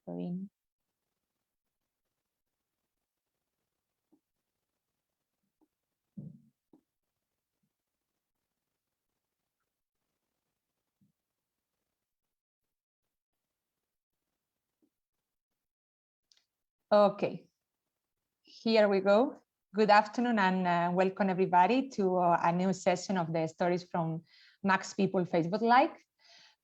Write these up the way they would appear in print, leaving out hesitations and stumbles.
sharing. Okay, here we go. Good afternoon and welcome everybody to a new session of the Stories from Max People Facebook Live.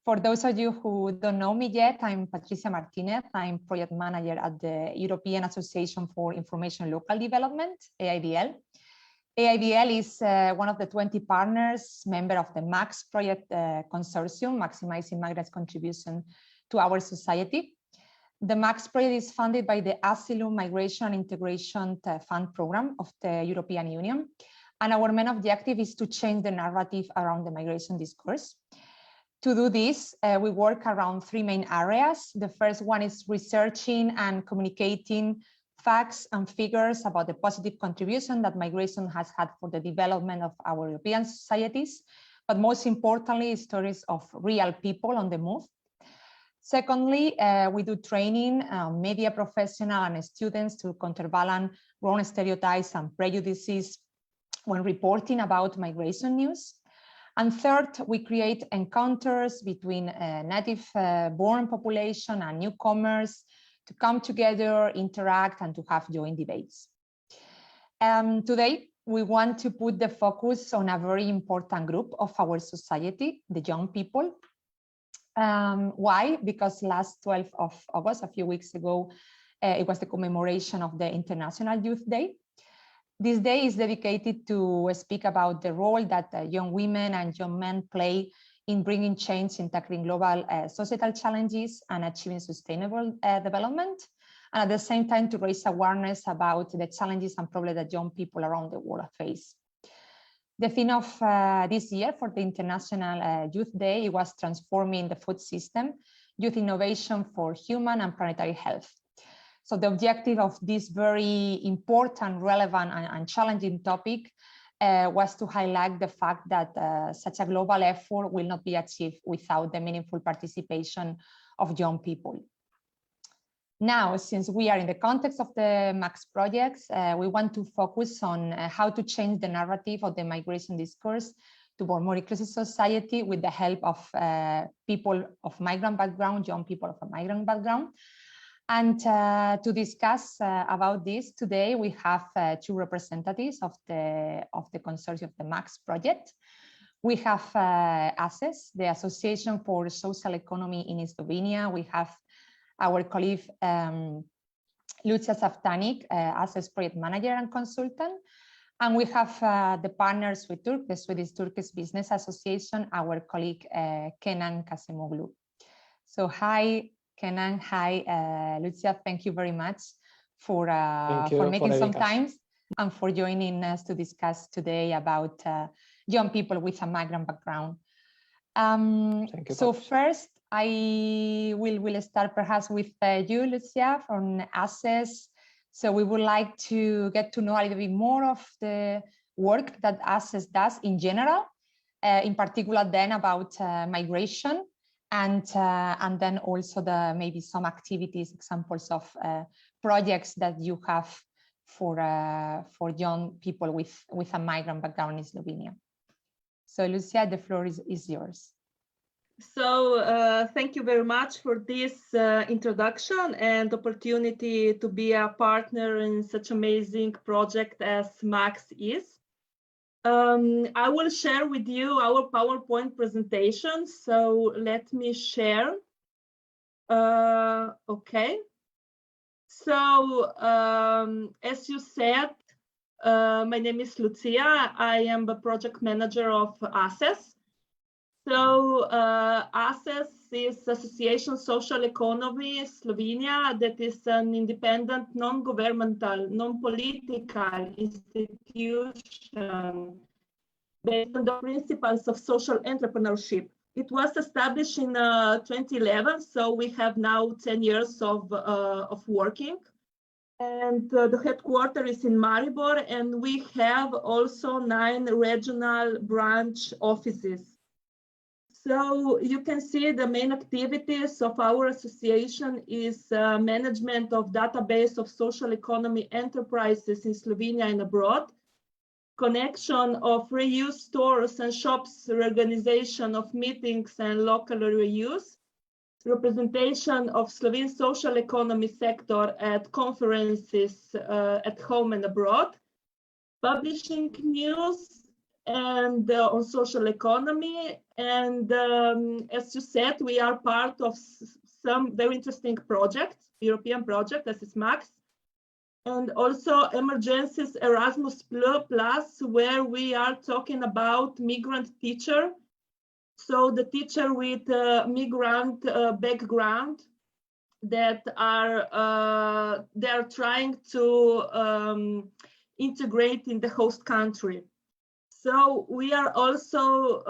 For those of you who don't know me yet, I'm Patricia Martinez. I'm project manager at the European Association for Information Local Development, AIDL. AIDL is one of the 20 partners, member of the MAX project consortium, maximizing migrants' contribution to our society. The MAX project is funded by the Asylum, Migration and Integration Fund program of the European Union. And our main objective is to change the narrative around the migration discourse. To do this, we work around three main areas. The first one is researching and communicating facts and figures about the positive contribution that migration has had for the development of our European societies, but most importantly, stories of real people on the move. Secondly, we do training, media professionals and students to counterbalance wrong stereotypes and prejudices when reporting about migration news. And third, we create encounters between native-born population and newcomers to come together, interact, and to have joint debates. Today, we want to put the focus on a very important group of our society, the young people. Why? Because last 12th of August, a few weeks ago, it was the commemoration of the International Youth Day. This day is dedicated to speak about the role that young women and young men play in bringing change in tackling global societal challenges and achieving sustainable development, and at the same time to raise awareness about the challenges and problems that young people around the world face. The theme of this year for the International Youth Day was transforming the food system, youth innovation for human and planetary health. So the objective of this very important, relevant, and challenging topic was to highlight the fact that such a global effort will not be achieved without the meaningful participation of young people. Now, since we are in the context of the MAX projects, we want to focus on how to change the narrative of the migration discourse to a more inclusive society with the help of people of migrant background, young people of a migrant background. And to discuss about this today, we have two representatives of the consortium of the MAX project. We have ASES, the Association for Social Economy in Slovenia. We have our colleague Lucia Saftanik, ASES project manager and consultant. And we have the partners with Turk, the Swedish-Turkish Business Association, our colleague Kenan Kasemoglu. So hi, Kenan, hi, Lucia, thank you very much for making some time and for joining us to discuss today about young people with a migrant background. So first, I will start perhaps with you, Lucia, from ASES. So we would like to get to know a little bit more of the work that ASES does in general, in particular then about migration, and then also maybe some activities, examples of projects that you have for young people with a migrant background in Slovenia. So Lucia, the floor is yours. So thank you very much for this introduction and opportunity to be a partner in such amazing project as MAX is. I will share with you our PowerPoint presentation. So let me share. Okay. So as you said, my name is Lucia. I am the project manager of ASES. So ASES is Association Social Economy Slovenia, that is an independent, non-governmental, non-political institution based on the principles of social entrepreneurship. It was established in 2011, so we have now 10 years of working. And the headquarters is in Maribor, and we have also 9 regional branch offices. So you can see the main activities of our association is management of database of social economy enterprises in Slovenia and abroad, connection of reuse stores and shops, reorganization of meetings and local reuse, representation of Slovene social economy sector at conferences at home and abroad, publishing news and on social economy. And as you said, we are part of some very interesting projects, European project, as is Max, and also Emergencies Erasmus Plus, where we are talking about migrant teacher. So the teacher with migrant background that are they are trying to integrate in the host country. So we are also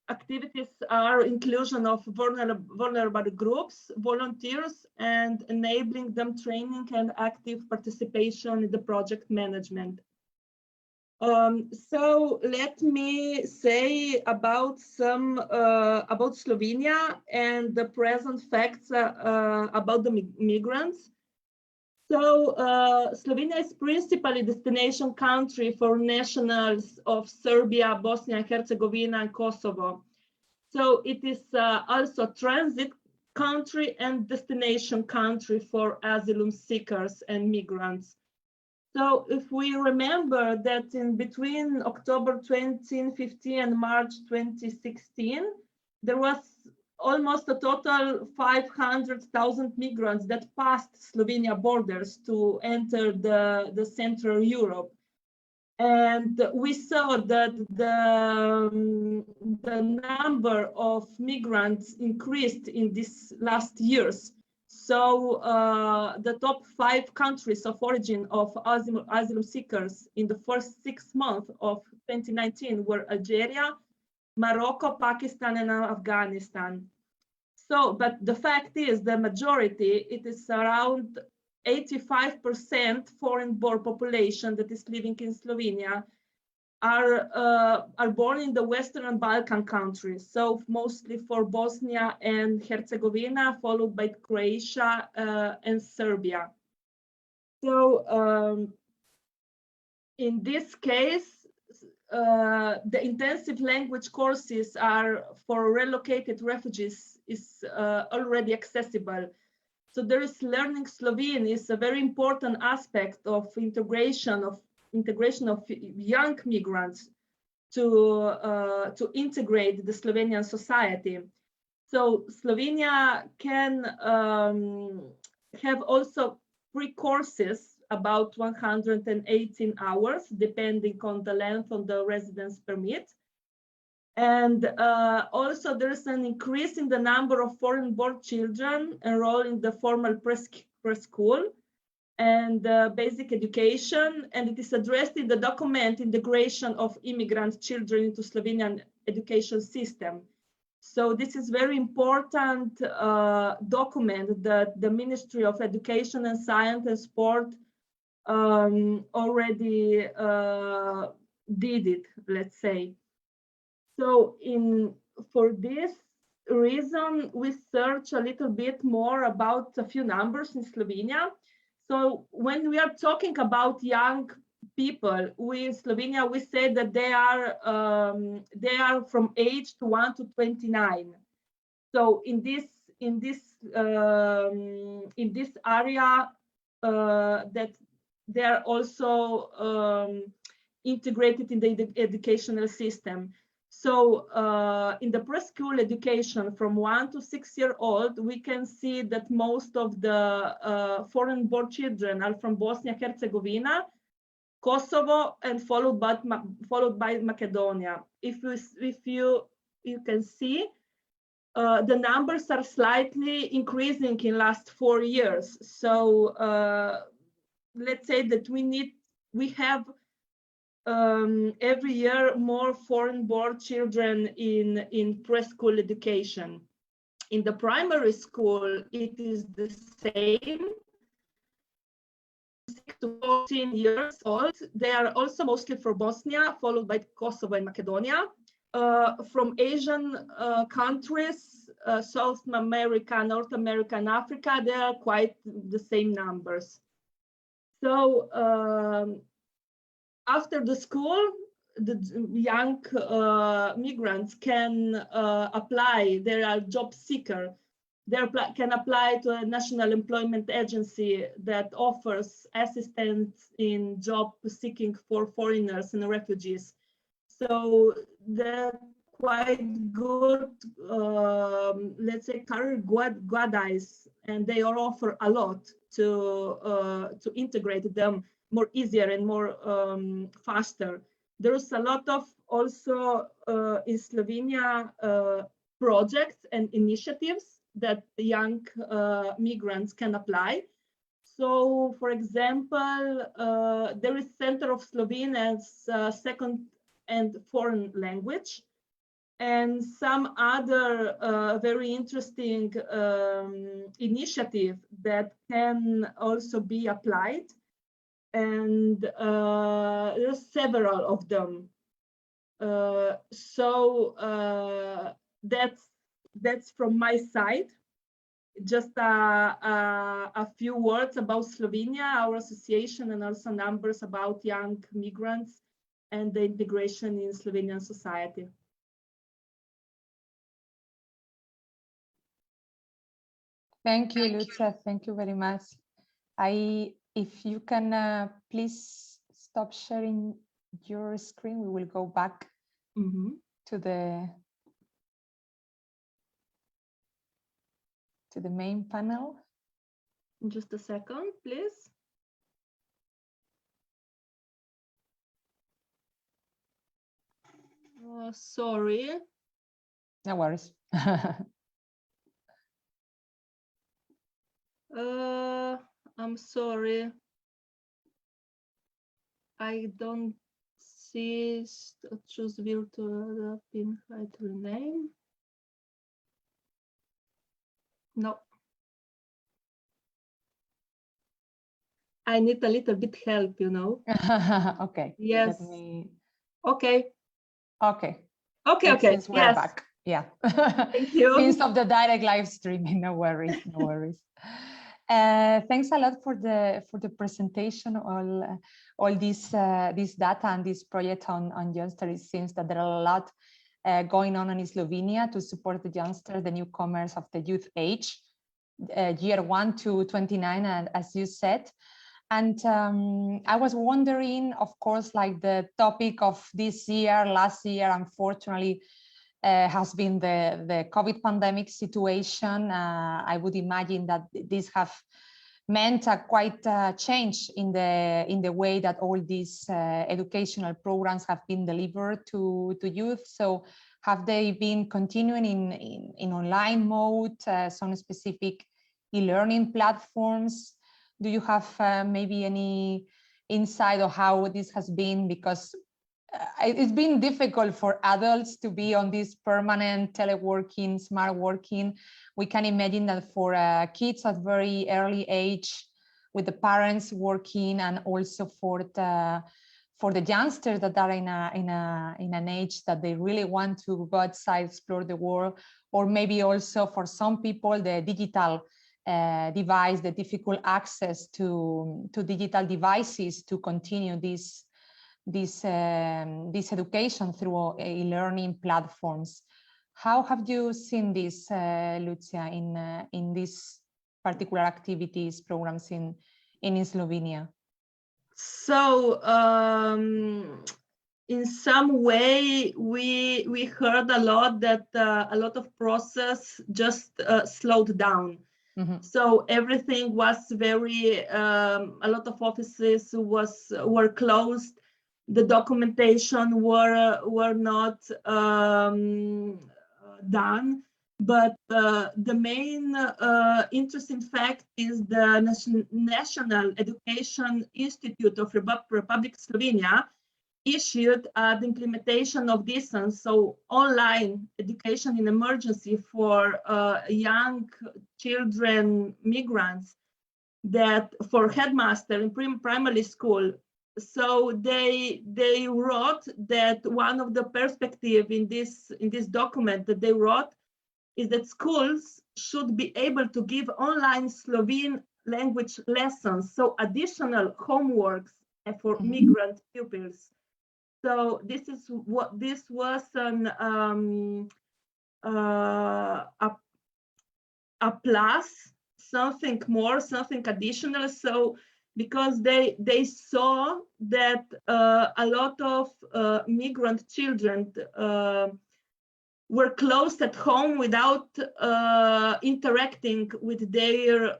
activities are inclusion of vulnerable groups, volunteers, and enabling them training and active participation in the project management. So let me say about some about Slovenia and the present facts about the migrants. So Slovenia is principally destination country for nationals of Serbia, Bosnia and Herzegovina, and Kosovo. So it is also transit country and destination country for asylum seekers and migrants. So if we remember that in between October 2015 and March 2016, there was almost a total 500,000 migrants that passed Slovenia borders to enter the Central Europe. And we saw that the number of migrants increased in these last years. So the top 5 countries of origin of asylum seekers in the first 6 months of 2019 were Algeria, Morocco, Pakistan, and Afghanistan. So, but the fact is the majority, it is around 85% foreign-born population that is living in Slovenia are born in the Western Balkan countries. So mostly for Bosnia and Herzegovina, followed by Croatia and Serbia. So in this case, the intensive language courses are for relocated refugees is already accessible. So there is learning Slovene is a very important aspect of integration of young migrants to integrate the Slovenian society. So Slovenia can have also free courses about 118 hours, depending on the length of the residence permit. And also there is an increase in the number of foreign-born children enrolled in the formal preschool and basic education, and it is addressed in the document Integration of Immigrant Children into Slovenian Education System. So this is very important document that the Ministry of Education and Science and Sport already did it, let's say. So for this reason, we search a little bit more about a few numbers in Slovenia. So when we are talking about young people, we in Slovenia, we say that they are from age 1 to 29. So in this area, that they are also integrated in the educational system. So in the preschool education from 1 to 6 years old, we can see that most of the foreign-born children are from Bosnia and Herzegovina, Kosovo, and followed by Macedonia. If you can see, the numbers are slightly increasing in last 4 years. So let's say that we have every year more foreign-born children in preschool education. In the primary school, it is the same. 6 to 14 years old. They are also mostly from Bosnia, followed by Kosovo and Macedonia. from Asian countries, South America, North America, and Africa, they are quite the same numbers. So after the school, the young migrants can apply. They are job seeker. They can apply to a national employment agency that offers assistance in job seeking for foreigners and refugees. So they're quite good, let's say, career guides, and they offer a lot to integrate them more easier and more faster. There's a lot of also in Slovenia projects and initiatives that young migrants can apply. So, for example, there is Center of Slovene as second and foreign language, and some other very interesting initiative that can also be applied. And there's several of them. That's from my side. Just a few words about Slovenia, our association, and also numbers about young migrants and the integration in Slovenian society. Thank you, Lucia. Thank you very much. If you can please stop sharing your screen, we will go back to the main panel. Just a second, please. Sorry. No worries. I'm sorry. I don't see choose virtual pin height rename. No. I need a little bit help, you know. Okay. Yes. Let me... Okay. Okay. Okay. Okay. Since we're back. Yeah. Thank you. Means of the direct live streaming. No worries. No worries. Thanks a lot for the presentation. All this data and this project on youngsters. It seems that there are a lot going on in Slovenia to support the youngsters, the newcomers of the youth age, year 1 to 29, and as you said. And I was wondering, of course, like the topic of this year, last year, unfortunately, has been the COVID pandemic situation. I would imagine that this have meant a quite change in the way that all these educational programs have been delivered to youth. So have they been continuing in online mode, some specific e-learning platforms? Do you have maybe any insight of how this has been? Because it's been difficult for adults to be on this permanent teleworking, smart working. We can imagine that for kids at very early age, with the parents working, and also for the youngsters that are in an age that they really want to go outside, explore the world, or maybe also for some people the digital device, the difficult access to digital devices to continue this education through e-learning platforms. How have you seen this, Lucia, in these particular activities, programs in Slovenia? So in some way, we heard a lot that a lot of process just slowed down. So everything was very, a lot of offices were closed. The documentation were not done. But the main interesting fact is the National Education Institute of Republic Slovenia issued the implementation of distance, so online education in emergency for young children, migrants, that for headmaster in primary school So they wrote that one of the perspective in this document that they wrote is that schools should be able to give online Slovene language lessons, so additional homeworks for migrant pupils. So this was a plus, something more, something additional. So because they saw that a lot of migrant children were closed at home without interacting with their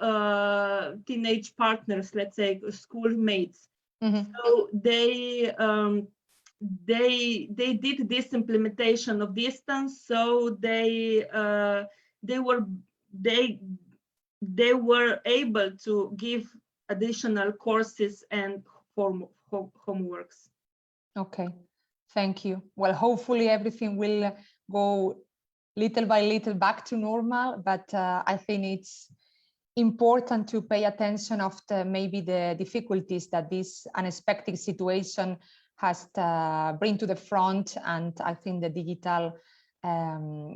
teenage partners, let's say schoolmates. So they did this implementation of distance. So they were able to give additional courses and homeworks. Okay, thank you. Well, hopefully everything will go little by little back to normal, but I think it's important to pay attention of maybe the difficulties that this unexpected situation has bring to the front. And I think the digital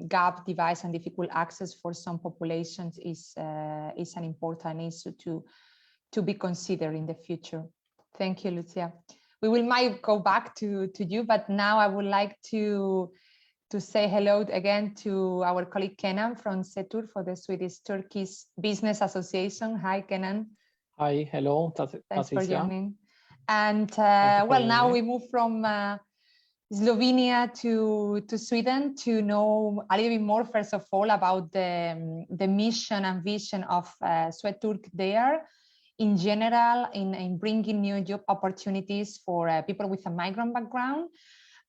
gap, device and difficult access for some populations is an important issue to be considered in the future. Thank you, Lucia. We might go back to you, but now I would like to say hello again to our colleague Kenan from SETUR, for the Swedish-Turkish Business Association. Hi, Kenan. Hi, hello, Thanks for joining. And well, now we move from Slovenia to Sweden to know a little bit more, first of all, about the mission and vision of SweTurk there in general, in bringing new job opportunities for people with a migrant background.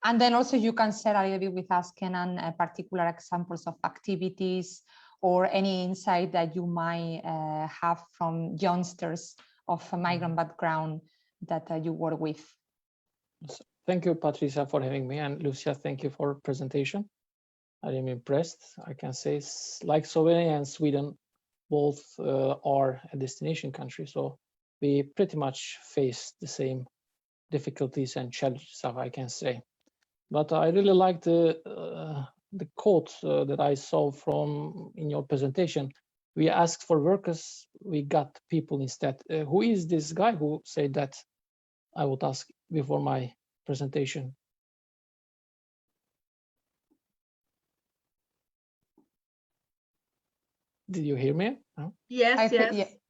And then also you can share a little bit with us, Kenan, particular examples of activities or any insight that you might have from youngsters of a migrant background that you work with. Thank you, Patricia, for having me. And Lucia, thank you for presentation. I am impressed. I can say, like Slovenia and Sweden, both are a destination country. So we pretty much face the same difficulties and challenges, I can say. But I really like the quote that I saw in your presentation. We asked for workers, we got people instead. Who is this guy who said that? I would ask before my presentation. Did you hear me? No? Yes,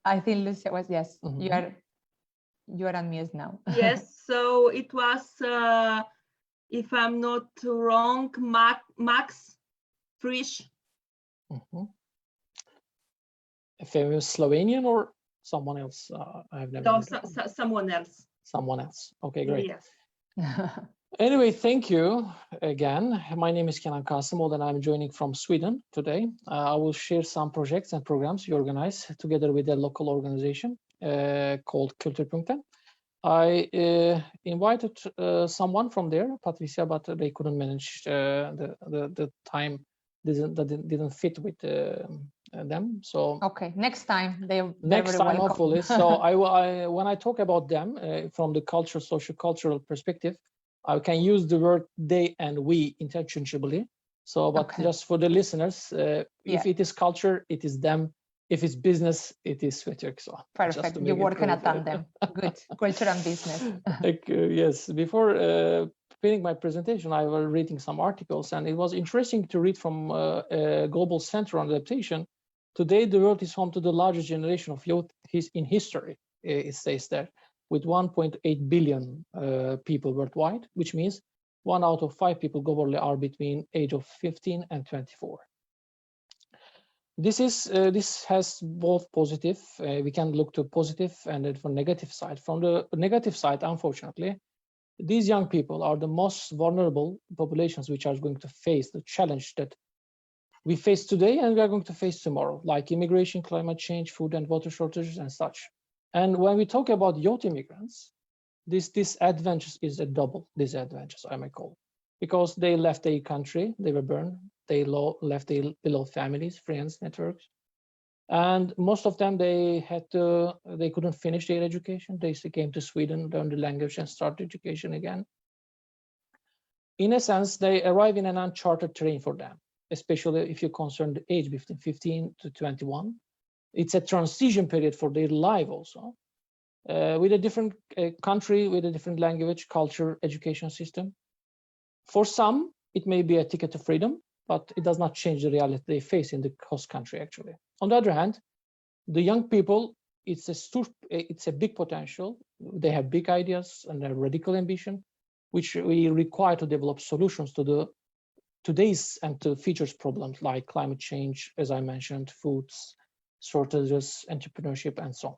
I think Lucia was, yes. You are on mute now. Yes, so it was, if I'm not wrong, Max Frisch. A famous Slovenian or someone else? I've never No, someone else. Someone else. Okay, great. Yes. Anyway, thank you again. My name is Kenan Kasimov and I'm joining from Sweden today. I will share some projects and programs we organize together with a local organization called Kulturpunkten. I invited someone from there, Patricia, but they couldn't manage the time. Didn't fit with them. So okay, next time next time hopefully. So when I talk about them from the socio-cultural perspective, I can use the word they and we interchangeably. So, but just for the listeners, if it is culture, it is them. If it's business, it is SweTurk. So perfect. You work in a tandem. Good. Culture and business. Yes. Before preparing my presentation, I was reading some articles, and it was interesting to read from a Global Center on Adaptation. Today, the world is home to the largest generation of youth in history, it says there, with 1.8 billion people worldwide, which means 1 out of 5 people globally are between age of 15 and 24. This has both positive. We can look to positive and for negative side. From the negative side, unfortunately, these young people are the most vulnerable populations which are going to face the challenge that we face today and we are going to face tomorrow, like immigration, climate change, food and water shortages and such. And when we talk about youth immigrants, this disadvantage is a double disadvantage, I may call, because they left their country, they were burned, they left their beloved families, friends, networks, And most of them, they couldn't finish their education. They came to Sweden, learned the language, and started education again. In a sense, they arrive in an uncharted terrain for them, especially if you concern the age between 15 to 21. It's a transition period for their life also, with a different country, with a different language, culture, education system. For some, it may be a ticket to freedom, but it does not change the reality they face in the host country, actually. On the other hand, the young people, it's a big potential. They have big ideas and a radical ambition, which we require to develop solutions to today's and to futures problems like climate change, as I mentioned, foods, shortages, entrepreneurship, and so on.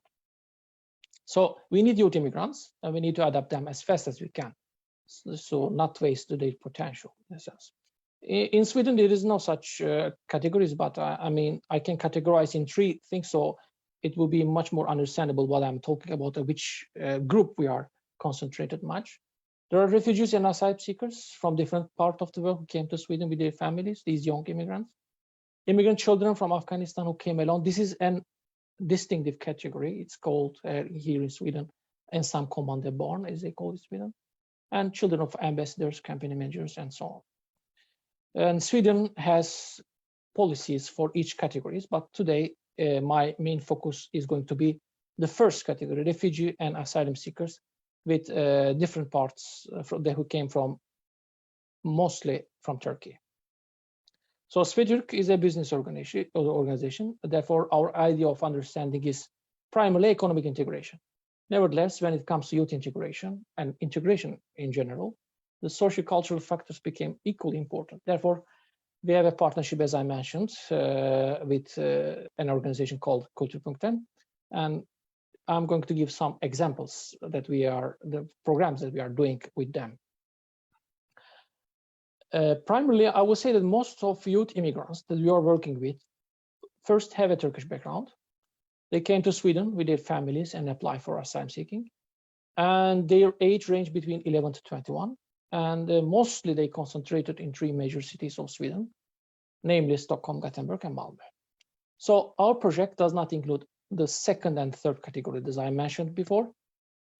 So we need youth immigrants, and we need to adapt them as fast as we can, so not waste their potential, in a sense. In Sweden, there is no such categories, but I mean, I can categorize in 3 things, so it will be much more understandable what I'm talking about, which group we are concentrated much. There are refugees and asylum seekers from different parts of the world who came to Sweden with their families, these young immigrants. Immigrant children from Afghanistan who came alone. This is a distinctive category. It's called here in Sweden, ensamkommande-barn, as they call it in Sweden. And children of ambassadors, campaign managers, and so on. And Sweden has policies for each categories, but today my main focus is going to be the first category, refugee and asylum seekers, with different parts who came from, mostly from Turkey. So Swedurk is a business organization. Therefore, our idea of understanding is primarily economic integration. Nevertheless, when it comes to youth integration and integration in general, the socio-cultural factors became equally important. Therefore, we have a partnership, as I mentioned, with an organization called Kulturpunkten, and I'm going to give some examples that the programs that we are doing with them. Primarily, I would say that most of youth immigrants that we are working with first have a Turkish background. They came to Sweden with their families and apply for asylum seeking. And their age range between 11 to 21. And mostly they concentrated in 3 major cities of Sweden, namely Stockholm, Gothenburg, and Malmö. So our project does not include the second and third category, as I mentioned before.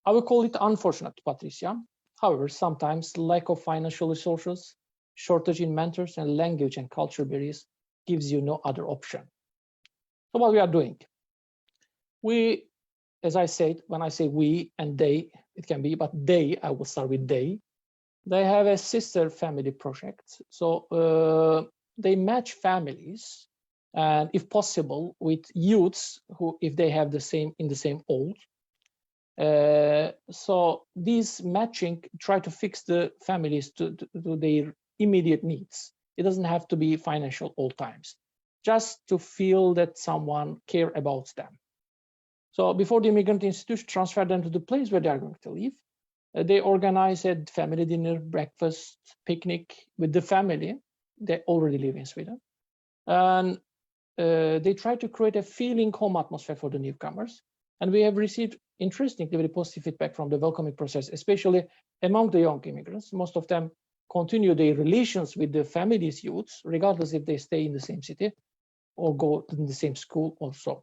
I will call it unfortunate, Patricia. However, sometimes lack of financial resources, shortage in mentors, and language and culture barriers gives you no other option. So what we are doing? We, as I said, when I say we and they, it can be, but they, I will start with they. They have a sister family project. So they match families, and if possible, with youths who, if they have the same old. So these matching try to fix the families to their immediate needs. It doesn't have to be financial all times, just to feel that someone care about them. So before the immigrant institution transfer them to the place where they are going to live, they organize a family dinner, breakfast, picnic with the family. They already live in Sweden. And they try to create a feeling home atmosphere for the newcomers. And we have received, interestingly, very positive feedback from the welcoming process, especially among the young immigrants. Most of them continue their relations with the family's youths, regardless if they stay in the same city or go in the same school also.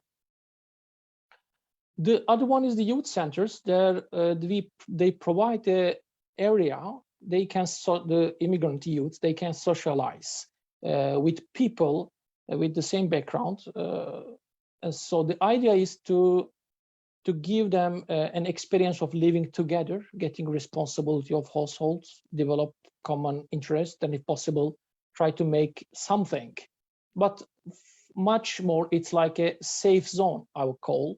The other one is the youth centers. They provide an area they can, the immigrant youth, they can socialize with people with the same background. So the idea is to give them an experience of living together, getting responsibility of households, develop common interest, and if possible, try to make something. But much more, it's like a safe zone, I would call.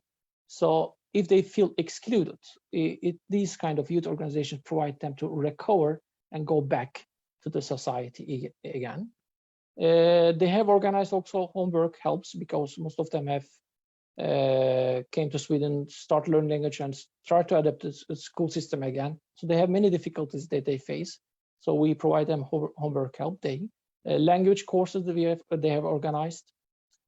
So if they feel excluded, these kind of youth organizations provide them to recover and go back to the society again. They have organized also homework helps, because most of them have came to Sweden, start learning language and start to adapt to the school system again. So they have many difficulties that they face. So we provide them homework help. Language courses that they have organized.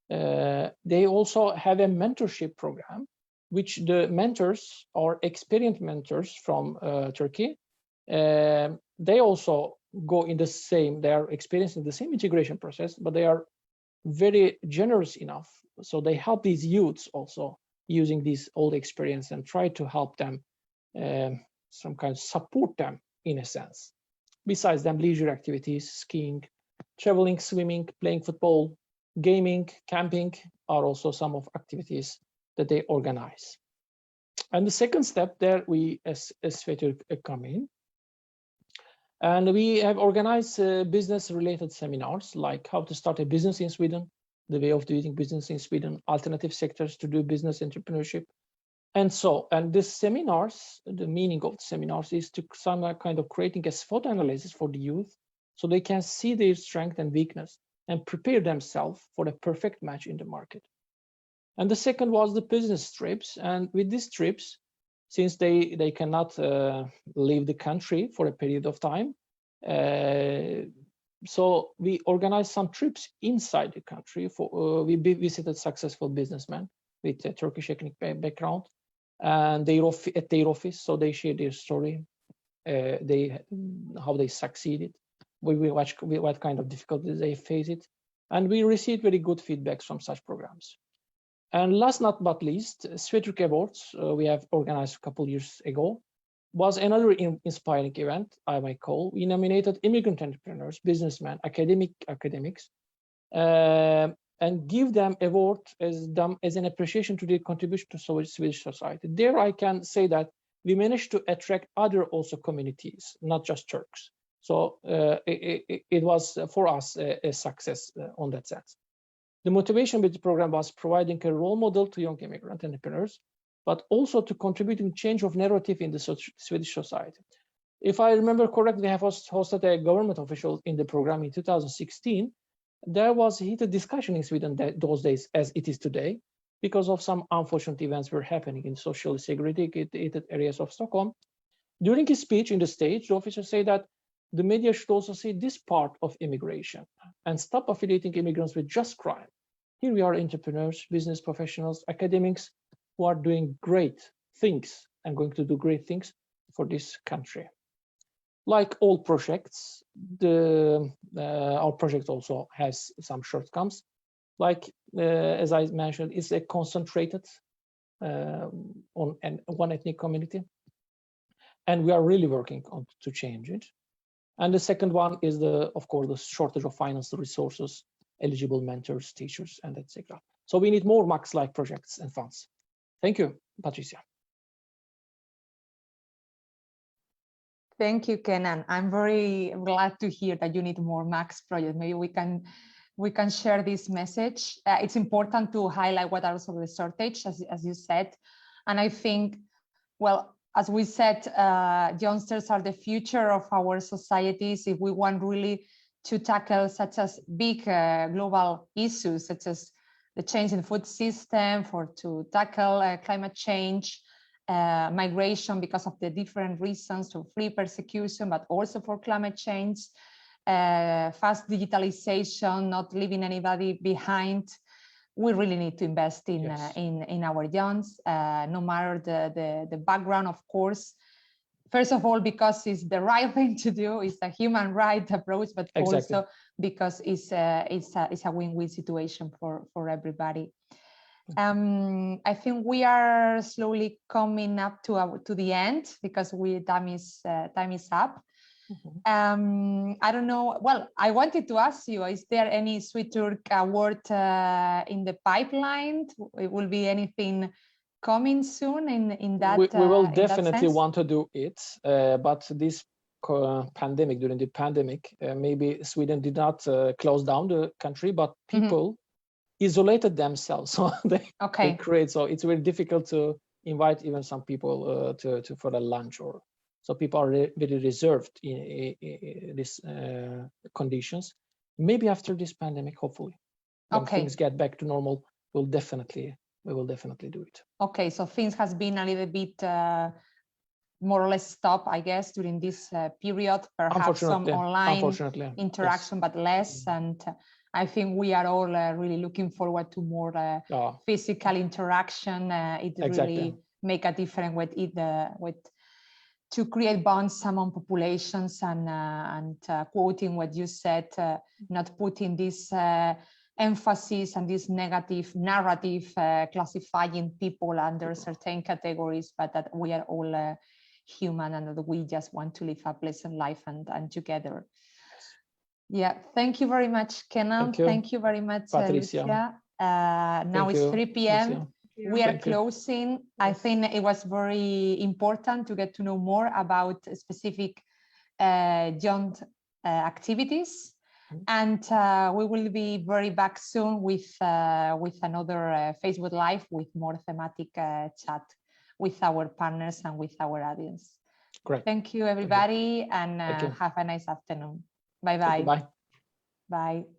They also have a mentorship program, which the mentors are experienced mentors from Turkey. They also go in the same, they are experiencing the same integration process, but they are very generous enough So they help these youths also using this old experience and try to help them, some kind of support them in a sense. Besides them, leisure activities, skiing, traveling, swimming, playing football, gaming, camping are also some of activities that they organize. And the second step there, we as Svetur come in. And we have organized business-related seminars, like how to start a business in Sweden, the way of doing business in Sweden, alternative sectors to do business entrepreneurship. And these seminars, the meaning of the seminars is to some kind of creating a SWOT analysis for the youth so they can see their strength and weakness and prepare themselves for the perfect match in the market. And the second was the business trips. And with these trips, since they cannot leave the country for a period of time, so we organized some trips inside the country. We visited successful businessmen with a Turkish ethnic background, and at their office, so they share their story, how they succeeded, what kind of difficulties they faced, and we received very good feedbacks from such programs. And last but not least, Svetur Awards we have organized a couple years ago was another inspiring event, I might call. We nominated immigrant entrepreneurs, businessmen, academics, and give them award as an appreciation to their contribution to Swedish society. There I can say that we managed to attract other also communities, not just Turks. So it was for us a success on that sense. The motivation with the program was providing a role model to young immigrant entrepreneurs, but also to contributing change of narrative in the Swedish society. If I remember correctly, I have hosted a government official in the program in 2016. There was heated discussion in Sweden those days, as it is today, because of some unfortunate events were happening in socially segregated areas of Stockholm. During his speech in the stage, the officer said that the media should also see this part of immigration and stop affiliating immigrants with just crime. Here we are entrepreneurs, business professionals, academics who are doing great things and going to do great things for this country. Like all projects, our project also has some shortcomings. Like, as I mentioned, it's a concentrated on one ethnic community. And we are really working on to change it. And the second one is, of course, the shortage of financial resources, eligible mentors, teachers, and etc. So we need more Max-like projects and funds. Thank you, Patricia. Thank you, Kenan. I'm very glad to hear that you need more Max projects. Maybe we can share this message. It's important to highlight what are also the shortage, as you said. And I think, well, as we said, youngsters are the future of our societies. If we want really to tackle such as big global issues, such as the change in the food system, to tackle climate change, migration because of the different reasons, to flee persecution, but also for climate change, fast digitalization, not leaving anybody behind. We really need to invest in our youngs, no matter the background, of course. First of all, because it's the right thing to do, it's a human right approach, but also because it's a win-win situation for everybody. I think we are slowly coming up to the end because time is up. I don't know. Well, I wanted to ask you, is there any Svetur award in the pipeline? It will be anything coming soon in that? We will definitely want to do it, but this pandemic, during the pandemic, maybe Sweden did not close down the country, but people isolated themselves, so they create. So it's very difficult to invite even some people for a lunch, or so people are very reserved in these conditions. Maybe after this pandemic, hopefully, when things get back to normal, we will definitely do it. Okay, so things has been a little bit more or less stopped, I guess, during this period. Perhaps some online interaction, but less. And I think we are all really looking forward to more physical interaction. It really make a difference with to create bonds among populations and quoting what you said, not putting this emphasis and this negative narrative classifying people under certain categories, but that we are all human and that we just want to live a pleasant life and together. Yeah, thank you very much, Kenan. Thank you very much, Patricia. Lucia. Now it's 3 p.m. Lucia. We are closing. Yes. I think it was very important to get to know more about specific joint activities. And we will be very back soon with another Facebook Live with more thematic chat with our partners and with our audience. Great. Thank you, everybody, and have a nice afternoon. Bye-bye. Bye. Bye.